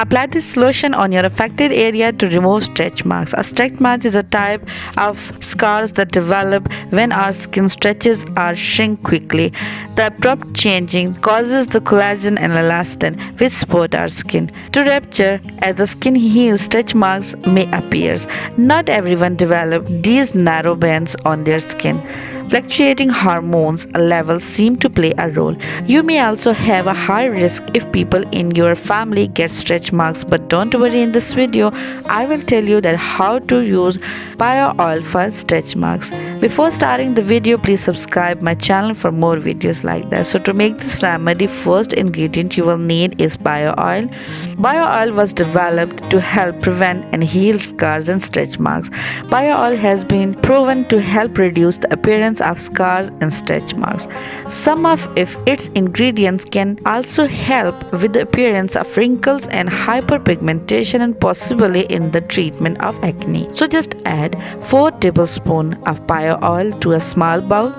Apply this lotion on your affected area to remove stretch marks. A stretch mark is a type of scars that develop when our skin stretches or shrink quickly. The abrupt changing causes the collagen and elastin which support our skin to rupture. As the skin heals, stretch marks may appear. Not everyone develops these narrow bands on their skin. Fluctuating hormones levels seem to play a role. You may also have a high risk if people in your family get stretch marks, but don't worry, in this video I will tell you that how to use bio oil for stretch marks. Before starting the video, please subscribe my channel for more videos like that. So to make this remedy, first ingredient you will need is bio oil. Bio oil was developed to help prevent and heal scars and stretch marks. Bio oil has been proven to help reduce the appearance of scars and stretch marks. Some of its ingredients can also help with the appearance of wrinkles and hyperpigmentation and possibly in the treatment of acne. So just add 4 tablespoons of bio oil to a small bowl.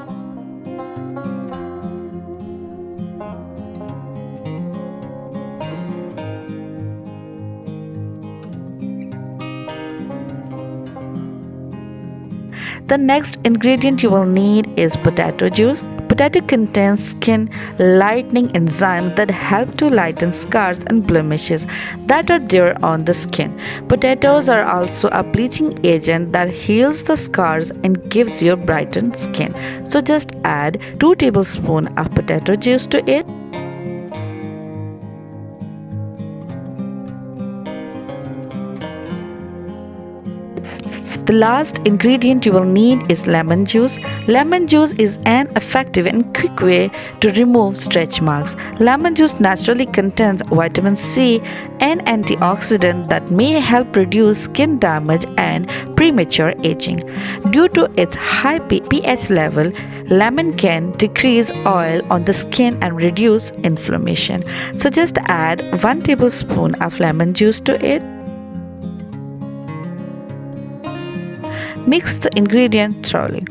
The next ingredient you will need is potato juice. Potato contains skin lightening enzymes that help to lighten scars and blemishes that are there on the skin. Potatoes are also a bleaching agent that heals the scars and gives you brightened skin. So just add 2 tablespoons of potato juice to it. The last ingredient you will need is lemon juice. Lemon juice is an effective and quick way to remove stretch marks. Lemon juice naturally contains vitamin C, an antioxidant that may help reduce skin damage and premature aging. Due to its high pH level, lemon can decrease oil on the skin and reduce inflammation. So just add 1 tablespoon of lemon juice to it. Mix the ingredient thoroughly.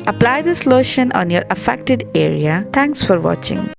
Apply this lotion on your affected area. Thanks for watching.